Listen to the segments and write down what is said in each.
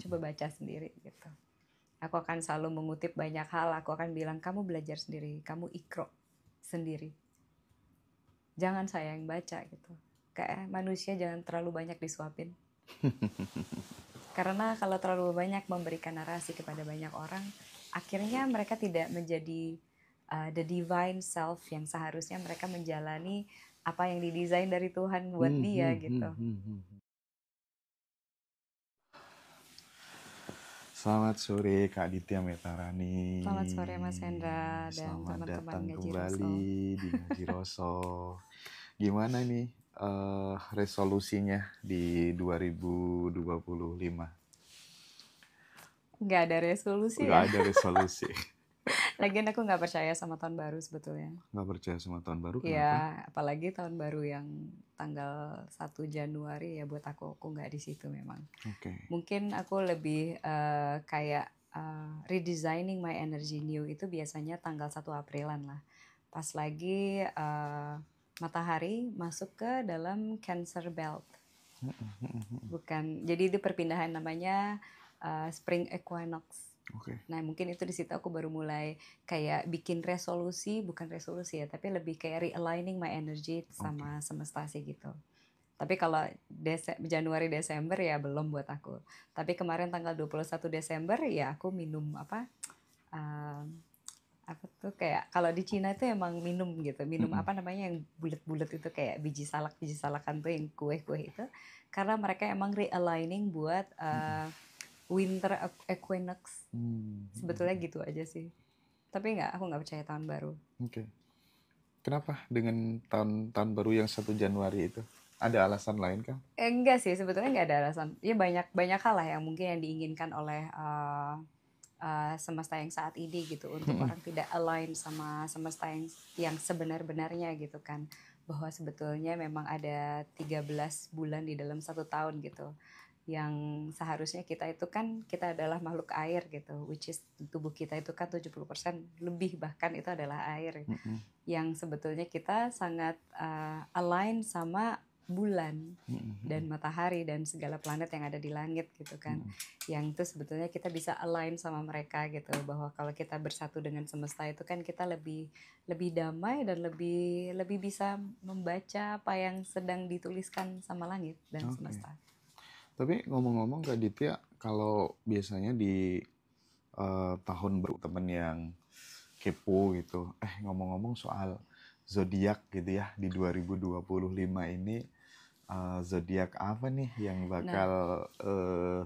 Coba baca sendiri gitu. Aku akan selalu mengutip banyak hal. Aku akan bilang, kamu belajar sendiri, kamu ikro sendiri. Jangan saya yang baca gitu. Kayak manusia jangan terlalu banyak disuapin. Karena kalau terlalu banyak memberikan narasi kepada banyak orang, akhirnya mereka tidak menjadi the divine self yang seharusnya mereka menjalani apa yang didesain dari Tuhan buat dia gitu. Selamat sore Kak Aditya Metarani. Selamat sore Mas Hendra dan Selamat teman-teman datang Ngaji kembali Rosso. di Ngaji Rosso. Gimana nih resolusinya di 2025? Nggak ada resolusi Nggak ya. ada resolusi. Lagian aku nggak percaya sama tahun baru sebetulnya. Nggak percaya sama tahun baru, kenapa? Ya, apalagi tahun baru yang tanggal 1 Januari ya buat aku nggak di situ memang. Oke. Mungkin aku lebih kayak redesigning my energy new itu biasanya tanggal 1 Aprilan lah. Pas lagi matahari masuk ke dalam Cancer Belt. Bukan, jadi itu perpindahan namanya Spring Equinox. Oke. Nah mungkin itu di situ aku baru mulai kayak bikin resolusi, bukan resolusi ya, tapi lebih kayak realigning my energy sama semesta sih gitu. Tapi kalau Januari Desember ya belum buat aku. Tapi kemarin tanggal 21 Desember ya aku minum apa tuh kayak kalau di Cina itu emang minum gitu. Minum apa namanya yang bulat-bulat itu kayak biji salakan tuh yang kue-kue itu. Karena mereka emang realigning buat winter equinox. Sebetulnya gitu aja sih. Tapi aku nggak percaya tahun baru. Oke. Kenapa dengan tahun baru yang 1 Januari itu? Ada alasan lain kan? Enggak sih, sebetulnya nggak ada alasan. Ya banyak hal lah yang mungkin yang diinginkan oleh semesta yang saat ini gitu untuk orang tidak align sama semesta yang sebenar-benarnya gitu kan, bahwa sebetulnya memang ada 13 bulan di dalam 1 tahun gitu, yang seharusnya kita itu kan kita adalah makhluk air gitu, which is tubuh kita itu kan 70% lebih bahkan itu adalah air, yang sebetulnya kita sangat align sama bulan dan matahari dan segala planet yang ada di langit gitu kan, yang itu sebetulnya kita bisa align sama mereka gitu, bahwa kalau kita bersatu dengan semesta itu kan kita lebih damai dan lebih bisa membaca apa yang sedang dituliskan sama langit dan semesta. Tapi ngomong-ngomong Kak Ditya, kalau biasanya di tahun baru temen yang kepo gitu, ngomong-ngomong soal zodiak gitu ya, di 2025 ini zodiak apa nih yang bakal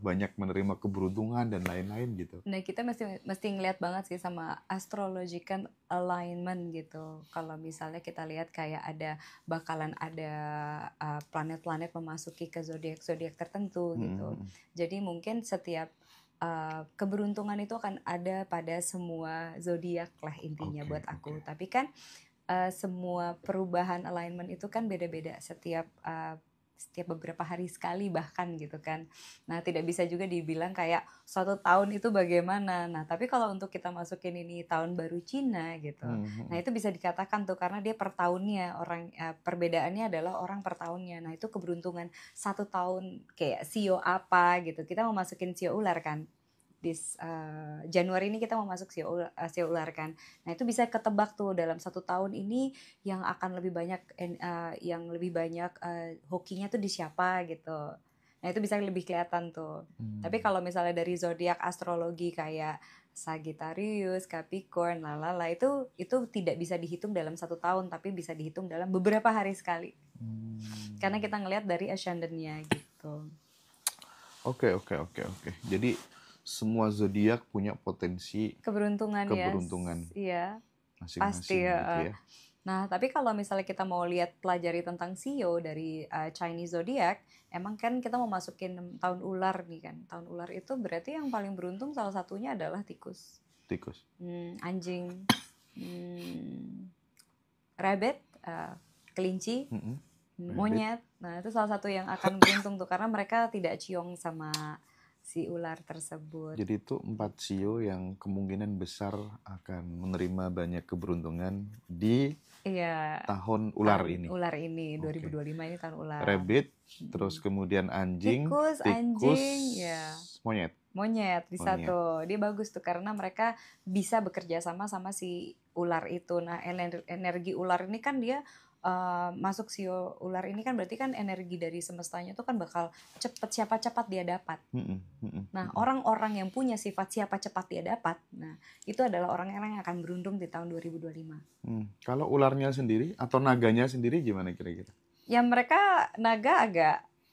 banyak menerima keberuntungan dan lain-lain gitu. Nah kita mesti ngeliat banget sih sama astrological alignment gitu. Kalau misalnya kita lihat kayak bakalan ada planet-planet memasuki ke zodiak tertentu gitu. Jadi mungkin setiap keberuntungan itu akan ada pada semua zodiak lah intinya buat aku. Tapi kan semua perubahan alignment itu kan beda-beda setiap beberapa hari sekali bahkan gitu kan. Nah tidak bisa juga dibilang kayak 1 tahun itu bagaimana. Nah tapi kalau untuk kita masukin ini tahun baru Cina gitu, nah itu bisa dikatakan tuh karena dia per tahunnya perbedaannya adalah orang per tahunnya. Nah itu keberuntungan 1 tahun kayak sio apa gitu. Kita mau masukin sio ular kan. Januari ini kita mau masuk sio ular kan. Nah itu bisa ketebak tuh dalam 1 tahun ini yang akan lebih banyak hokinya tuh di siapa gitu. Nah itu bisa lebih kelihatan tuh. Tapi kalau misalnya dari zodiak astrologi kayak Sagittarius, Capricorn, lalala itu tidak bisa dihitung dalam 1 tahun, tapi bisa dihitung dalam beberapa hari sekali. Karena kita ngelihat dari ascendant-nya gitu. Oke. Jadi semua zodiak punya potensi keberuntungan Iya, masing-masing gitu ya. Nah, tapi kalau misalnya kita mau lihat pelajari tentang Sio dari Chinese zodiac, emang kan kita mau masukin tahun ular nih kan. Tahun ular itu berarti yang paling beruntung salah satunya adalah tikus. Anjing, rabbit, kelinci, monyet. Nah, itu salah satu yang akan beruntung tuh karena mereka tidak ciong sama si ular tersebut. Jadi itu 4 sio yang kemungkinan besar akan menerima banyak keberuntungan di tahun ular ini. Ular ini 2025 ini tahun ular. Rabbit, terus kemudian anjing, tikus, anjing, ya. Monyet. Monyet bisa Monyet. tuh. Dia bagus tuh karena mereka bisa bekerja sama sama si ular itu. Nah, energi ular ini kan dia masuk si ular ini kan berarti kan energi dari semestanya tuh kan bakal siapa cepat dia dapat. Nah, orang-orang yang punya sifat siapa cepat dia dapat, nah itu adalah orang-orang yang akan beruntung di tahun 2025. Kalau ularnya sendiri atau naganya sendiri gimana kira-kira? Ya mereka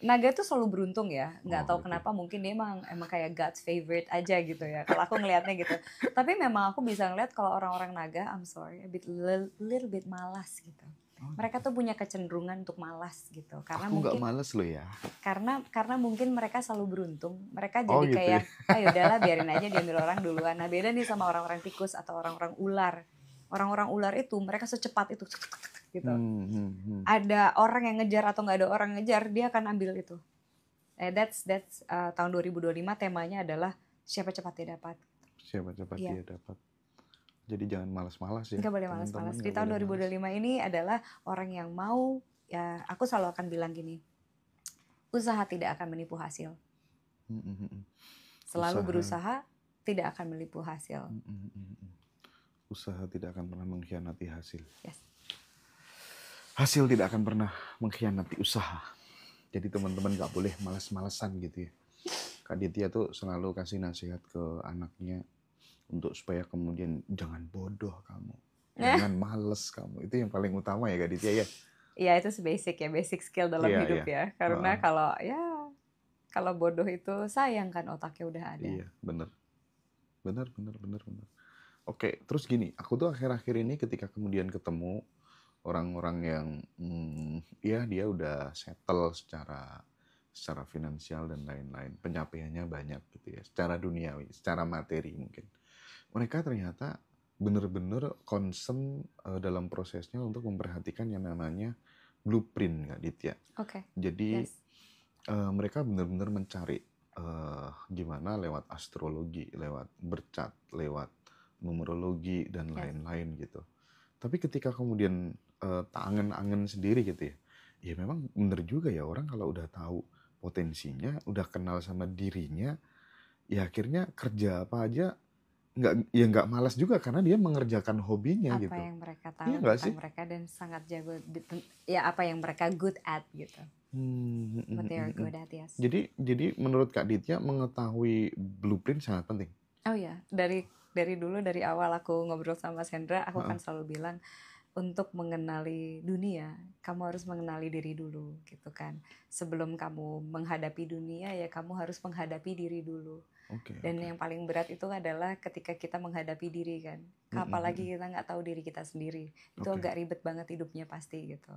Naga tuh selalu beruntung ya, nggak tahu gitu. kenapa, mungkin dia emang kayak God's favorite aja gitu ya. Kalau aku ngelihatnya gitu. Tapi memang aku bisa ngeliat kalau orang-orang naga, I'm sorry, little bit malas gitu. Mereka tuh punya kecenderungan untuk malas gitu. Karena Aku nggak mungkin males loh ya. karena mungkin mereka selalu beruntung. Mereka Oh jadi gitu kayak, ya. ayo udahlah biarin aja diambil orang duluan. Nah beda nih sama orang-orang tikus atau orang-orang ular. Orang-orang ular itu mereka secepat itu gitu. Ada orang yang ngejar atau nggak ada orang ngejar, dia akan ambil itu. That's tahun 2025 temanya adalah siapa cepat dia dapat. Siapa cepat dia dapat. Jadi jangan malas-malas ya. Nggak boleh malas-malas. Di tahun 2025 ini adalah orang yang mau, ya aku selalu akan bilang gini, usaha tidak akan menipu hasil. Selalu berusaha tidak akan menipu hasil. Usaha tidak akan pernah mengkhianati hasil. Yes. Hasil tidak akan pernah mengkhianati usaha. Jadi teman-teman gak boleh malas-malasan gitu ya. Kak Ditya tuh selalu kasih nasihat ke anaknya untuk supaya kemudian jangan bodoh kamu, jangan males kamu. Itu yang paling utama ya Kak Ditya ya. Iya itu basic ya, basic skill dalam hidup ya. Karena kalau bodoh itu sayang kan otaknya udah ada. Iya benar. Oke, terus gini, aku tuh akhir-akhir ini ketika kemudian ketemu orang-orang yang ya dia udah settle secara finansial dan lain-lain, pencapaiannya banyak gitu ya, secara duniawi, secara materi mungkin. Mereka ternyata benar-benar concern dalam prosesnya untuk memperhatikan yang namanya blueprint, Kak Ditya. Oke. Jadi mereka benar-benar mencari gimana lewat astrologi, lewat bercat, lewat numerologi dan lain-lain gitu. Tapi ketika kemudian tak angen-angen sendiri gitu ya, ya memang benar juga ya, orang kalau udah tahu potensinya, udah kenal sama dirinya, ya akhirnya kerja apa aja nggak malas juga karena dia mengerjakan hobinya apa gitu. Yang mereka tahu tentang mereka dan sangat jago ya apa yang mereka good at gitu. What they are good at, yes. Jadi menurut Kak Ditya mengetahui blueprint sangat penting. Oh ya, dari dulu dari awal aku ngobrol sama Sandra, aku kan selalu bilang untuk mengenali dunia, kamu harus mengenali diri dulu gitu kan. Sebelum kamu menghadapi dunia ya kamu harus menghadapi diri dulu. Dan yang paling berat itu adalah ketika kita menghadapi diri kan. Apalagi kita nggak tahu diri kita sendiri. Itu agak ribet banget hidupnya pasti gitu.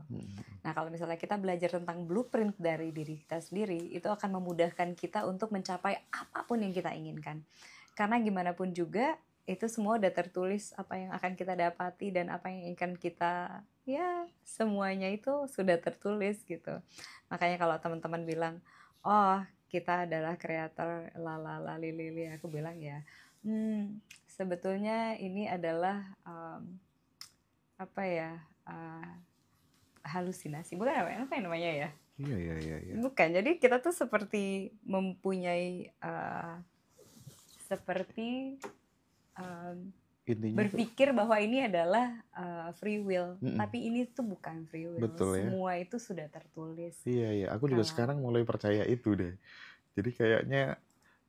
Nah kalau misalnya kita belajar tentang blueprint dari diri kita sendiri, itu akan memudahkan kita untuk mencapai apapun yang kita inginkan. Karena gimana pun juga itu semua udah tertulis apa yang akan kita dapati dan apa yang akan kita, ya semuanya itu sudah tertulis gitu. Makanya kalau teman-teman bilang, oh kita adalah kreator lalala lili, aku bilang ya, sebetulnya ini adalah halusinasi, bukan apa yang namanya ya? Iya. Bukan, jadi kita tuh seperti mempunyai berpikir bahwa ini adalah free will, tapi ini tuh bukan free will. Betul, semua itu sudah tertulis. Iya, aku juga sekarang mulai percaya itu deh. Jadi kayaknya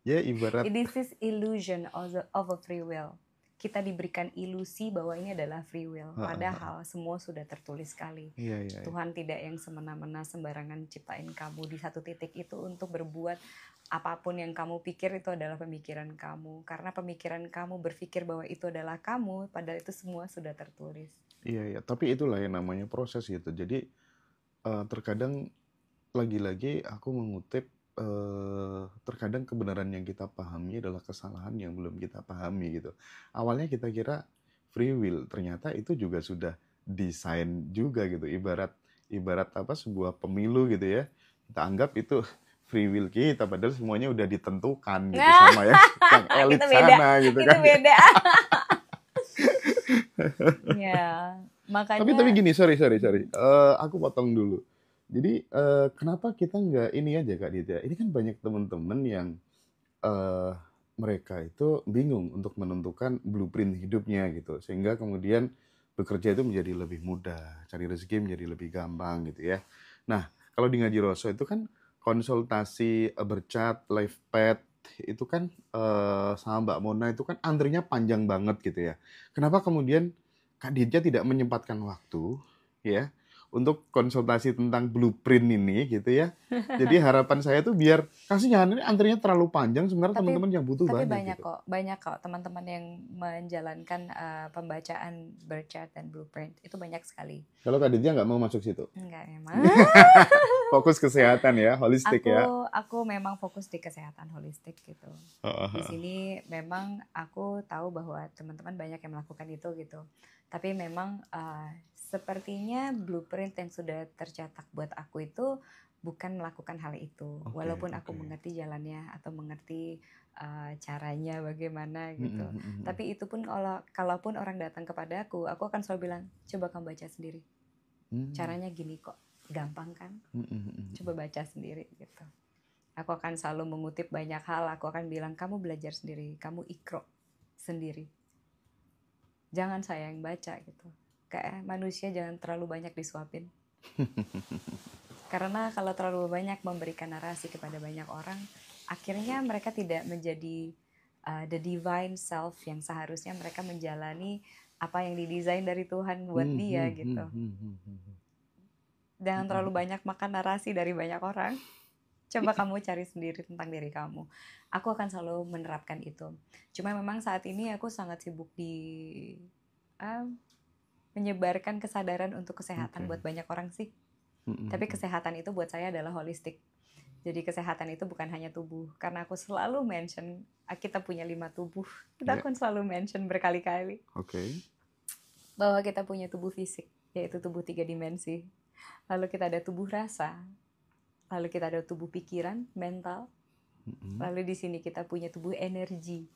ya ibarat this is illusion of a free will. Kita diberikan ilusi bahwa ini adalah free will, padahal semua sudah tertulis sekali. Iya. Tuhan tidak yang semena-mena sembarangan ciptain kamu di satu titik itu untuk berbuat apapun yang kamu pikir itu adalah pemikiran kamu. Karena pemikiran kamu berpikir bahwa itu adalah kamu, padahal itu semua sudah tertulis. Iya, tapi itulah yang namanya proses gitu. Jadi terkadang lagi-lagi aku mengutip, terkadang kebenaran yang kita pahami adalah kesalahan yang belum kita pahami gitu. Awalnya kita kira free will, ternyata itu juga sudah desain juga gitu. Ibarat sebuah pemilu gitu ya. Kita anggap itu free will kita, padahal semuanya udah ditentukan gitu sama yang elit sana gitu kan. Itu beda. Ya, makanya. Tapi gini, sorry. Aku potong dulu. Jadi kenapa kita nggak ini aja Kak Ditya? Ini kan banyak teman-teman yang eh, mereka itu bingung untuk menentukan blueprint hidupnya gitu, sehingga kemudian bekerja itu menjadi lebih mudah, cari rezeki menjadi lebih gampang gitu ya. Nah, kalau di Ngaji Roso itu kan konsultasi bercat, live pad itu kan sama Mbak Mona itu kan antrinya panjang banget gitu ya. Kenapa kemudian Kak Ditya tidak menyempatkan waktu ya untuk konsultasi tentang blueprint ini gitu ya. Jadi harapan saya tuh biar kasihan ini antrinya terlalu panjang, sebenarnya Tapi teman-teman yang butuh banyak banyak gitu. banyak kok teman-teman yang menjalankan pembacaan birth chart dan blueprint itu banyak sekali. Kalau Kak Ditya nggak mau masuk situ. Enggak emang. Fokus kesehatan ya, holistik ya. Aku memang fokus di kesehatan holistik gitu. Di sini memang aku tahu bahwa teman-teman banyak yang melakukan itu gitu. Tapi memang sepertinya blueprint yang sudah tercetak buat aku itu bukan melakukan hal itu. Walaupun aku mengerti jalannya atau mengerti caranya bagaimana gitu. Tapi itu pun kalaupun orang datang kepada aku akan selalu bilang, coba kamu baca sendiri. Caranya gini kok, gampang kan? Coba baca sendiri gitu. Aku akan selalu mengutip banyak hal, aku akan bilang, kamu belajar sendiri, kamu ikro sendiri. Jangan saya yang baca gitu. Kayak manusia jangan terlalu banyak disuapin. Karena kalau terlalu banyak memberikan narasi kepada banyak orang, akhirnya mereka tidak menjadi the divine self yang seharusnya mereka menjalani apa yang didesain dari Tuhan buat dia gitu. Jangan terlalu banyak makan narasi dari banyak orang. Coba kamu cari sendiri tentang diri kamu. Aku akan selalu menerapkan itu. Cuma memang saat ini aku sangat sibuk di menyebarkan kesadaran untuk kesehatan buat banyak orang sih. Tapi kesehatan itu buat saya adalah holistik. Jadi kesehatan itu bukan hanya tubuh. Karena aku selalu mention, kita punya 5 tubuh. Kita akan selalu mention berkali-kali. Bahwa kita punya tubuh fisik, yaitu tubuh 3 dimensi. Lalu kita ada tubuh rasa. Lalu kita ada tubuh pikiran, mental. Lalu di sini kita punya tubuh energi.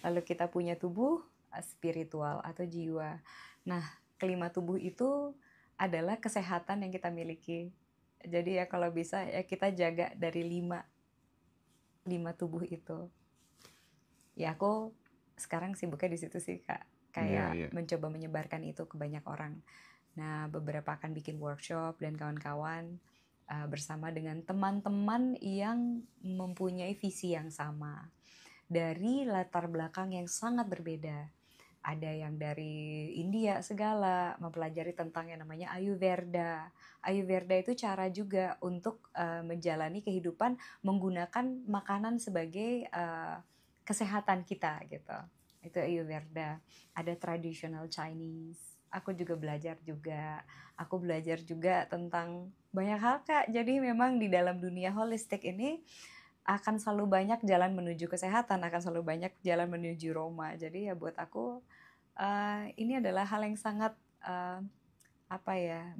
Lalu kita punya tubuh spiritual atau jiwa. Nah, kelima tubuh itu adalah kesehatan yang kita miliki. Jadi ya kalau bisa ya kita jaga dari 5 tubuh itu. Ya aku sekarang sibuknya di situ sih Kak. Kayak mencoba menyebarkan itu ke banyak orang. Nah, beberapa akan bikin workshop dan kawan-kawan bersama dengan teman-teman yang mempunyai visi yang sama. Dari latar belakang yang sangat berbeda. Ada yang dari India segala, mempelajari tentang yang namanya Ayurveda. Ayurveda itu cara juga untuk menjalani kehidupan menggunakan makanan sebagai kesehatan kita gitu. Itu Ayurveda. Ada traditional Chinese. Aku juga belajar juga. Aku belajar juga tentang banyak hal Kak. Jadi memang di dalam dunia holistik ini akan selalu banyak jalan menuju kesehatan, akan selalu banyak jalan menuju Roma. Jadi ya buat aku ini adalah hal yang sangat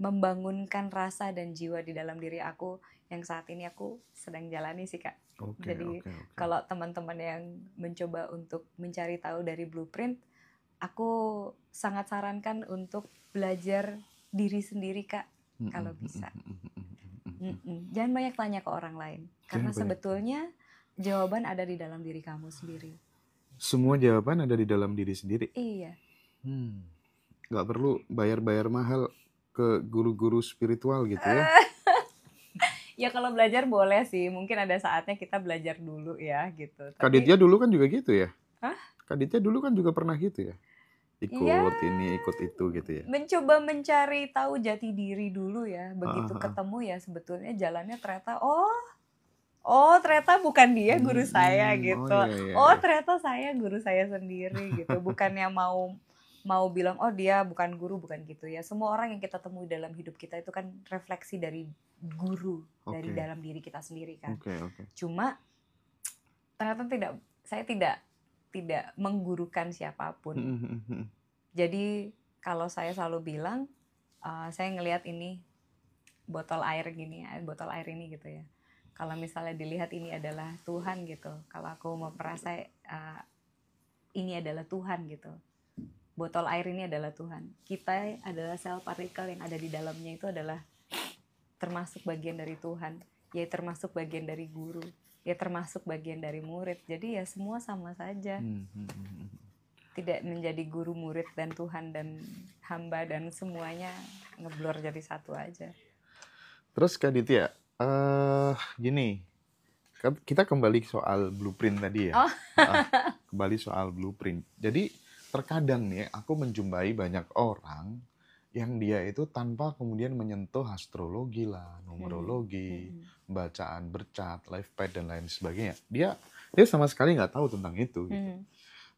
membangunkan rasa dan jiwa di dalam diri aku yang saat ini aku sedang jalani sih Kak. Jadi kalau teman-teman yang mencoba untuk mencari tahu dari blueprint, aku sangat sarankan untuk belajar diri sendiri Kak, kalau bisa. Jangan banyak tanya ke orang lain, karena sebetulnya jawaban ada di dalam diri kamu sendiri. Semua jawaban ada di dalam diri sendiri? Iya. Nggak perlu bayar-bayar mahal ke guru-guru spiritual gitu ya? Ya kalau belajar boleh sih, mungkin ada saatnya kita belajar dulu ya gitu. Kak Ditya dulu kan juga gitu ya? Hah? Kak Ditya dulu kan juga pernah gitu ya? Ikut ini, ikut itu gitu ya? Mencoba mencari tahu jati diri dulu ya. Begitu ketemu ya sebetulnya jalannya ternyata ternyata bukan dia guru saya gitu. Ternyata saya guru saya sendiri gitu. Bukannya mau bilang dia bukan guru, bukan gitu ya. Semua orang yang kita temui dalam hidup kita itu kan refleksi dari guru dari dalam diri kita sendiri kan. Cuma ternyata saya tidak menggurukan siapapun. Jadi kalau saya selalu bilang, saya ngelihat ini botol air gini, botol air ini gitu ya. Kalau misalnya dilihat ini adalah Tuhan gitu. Kalau aku mau merasa ini adalah Tuhan gitu. Botol air ini adalah Tuhan. Kita adalah sel partikel yang ada di dalamnya itu adalah termasuk bagian dari Tuhan. Ya termasuk bagian dari guru. ya termasuk bagian dari murid. Jadi ya semua sama saja. Tidak menjadi guru, murid, dan Tuhan dan hamba dan semuanya ngeblur jadi satu aja. Terus Kak Ditya, gini, kita kembali soal blueprint tadi ya. Oh. Kembali soal blueprint. Jadi terkadang nih aku menjumpai banyak orang yang dia itu tanpa kemudian menyentuh astrologi lah, numerologi, bacaan bercat, life path dan lain sebagainya. Dia sama sekali nggak tahu tentang itu gitu.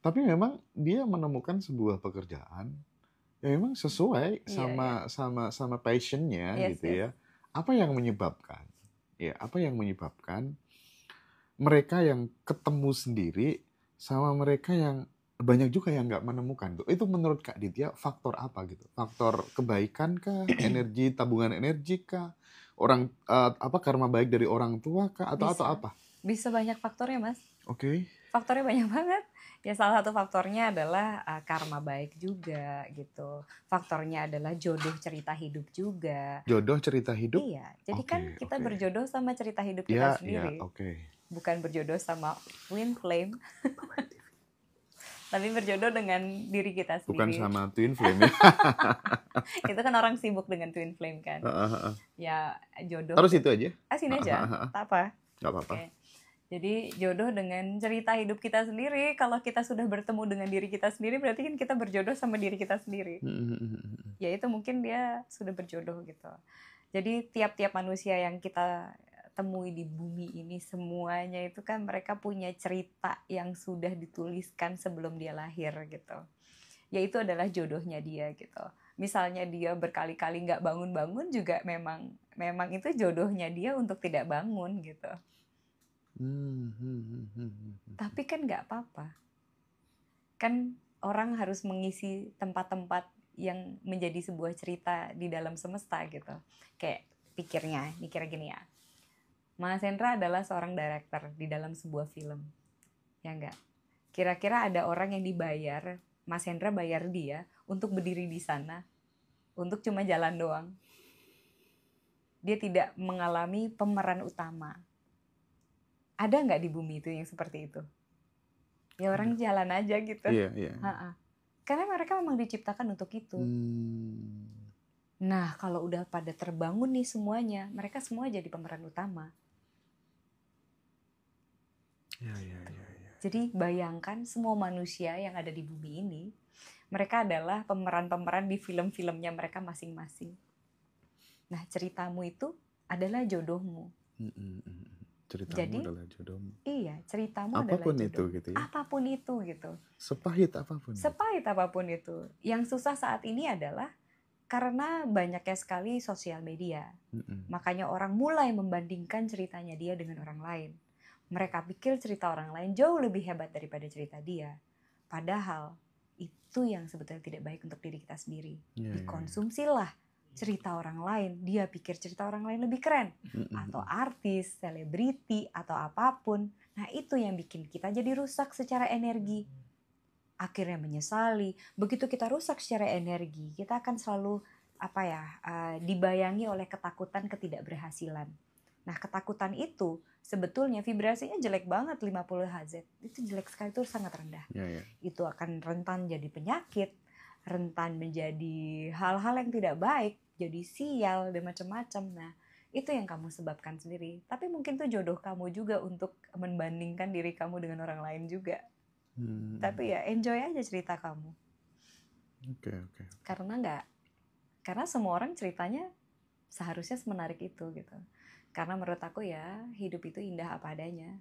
Tapi memang dia menemukan sebuah pekerjaan yang memang sesuai sama passionnya gitu ya. Apa yang menyebabkan? Ya, apa yang menyebabkan mereka yang ketemu sendiri sama mereka yang banyak juga yang nggak menemukan tuh. Itu menurut Kak Ditya faktor apa gitu? Faktor kebaikan kah? Energi, tabungan energi kah? Orang karma baik dari orang tua kah? Atau apa? Bisa banyak faktornya, Mas. Oke. Faktornya banyak banget. Ya salah satu faktornya adalah karma baik juga gitu. Faktornya adalah jodoh cerita hidup juga. Jodoh cerita hidup? Iya. Jadi kan kita berjodoh sama cerita hidup kita sendiri. Bukan berjodoh sama twin flame. Tapi berjodoh dengan diri kita sendiri. Bukan sama twin flame ya. Itu kan orang sibuk dengan twin flame kan. Ya jodoh. Harus itu aja? Sini aja. Tak apa. Gak apa-apa. Okay. Jadi jodoh dengan cerita hidup kita sendiri. Kalau kita sudah bertemu dengan diri kita sendiri, berarti kan kita berjodoh sama diri kita sendiri. Ya itu mungkin dia sudah berjodoh gitu. Jadi tiap-tiap manusia yang kita temui di bumi ini semuanya itu kan mereka punya cerita yang sudah dituliskan sebelum dia lahir gitu. Ya itu adalah jodohnya dia gitu. Misalnya dia berkali-kali nggak bangun-bangun juga memang itu jodohnya dia untuk tidak bangun gitu. Tapi kan nggak apa-apa. Kan orang harus mengisi tempat-tempat yang menjadi sebuah cerita di dalam semesta gitu. Kayak mikirnya gini ya. Mas Hendra adalah seorang director di dalam sebuah film. Ya enggak? Kira-kira ada orang yang dibayar, Mas Hendra bayar dia untuk berdiri di sana, untuk cuma jalan doang. Dia tidak mengalami pemeran utama. Ada nggak di bumi itu yang seperti itu? Ya orang jalan aja gitu. Iya. Karena mereka memang diciptakan untuk itu. Nah, kalau udah pada terbangun nih semuanya, mereka semua jadi pemeran utama. Ya. Jadi bayangkan semua manusia yang ada di bumi ini, mereka adalah pemeran-pemeran di film-filmnya mereka masing-masing. Nah, ceritamu itu adalah jodohmu. Ceritamu adalah jodohmu. Iya, ceritamu apapun adalah jodohmu. Itu gitu ya. Apapun itu gitu. Sepahit apapun. Sepahit apapun itu. Yang susah saat ini adalah karena banyaknya sekali sosial media. Makanya orang mulai membandingkan ceritanya dia dengan orang lain. Mereka pikir cerita orang lain jauh lebih hebat daripada cerita dia. Padahal itu yang sebetulnya tidak baik untuk diri kita sendiri. Dikonsumsilah cerita orang lain, dia pikir cerita orang lain lebih keren, atau artis, selebriti, atau apapun. Nah itu yang bikin kita jadi rusak secara energi. Akhirnya menyesali. Begitu kita rusak secara energi, kita akan selalu dibayangi oleh ketakutan ketidakberhasilan. Nah ketakutan itu sebetulnya vibrasinya jelek banget, 50 Hz. Itu jelek sekali, itu sangat rendah. Itu akan rentan jadi penyakit, rentan menjadi hal-hal yang tidak baik, jadi sial dan macam-macam. Nah, itu yang kamu sebabkan sendiri. Tapi mungkin itu jodoh kamu juga untuk membandingkan diri kamu dengan orang lain juga. Tapi ya enjoy aja cerita kamu. Oke. Karena semua orang ceritanya seharusnya semenarik itu gitu. Karena menurut aku ya hidup itu indah apa adanya.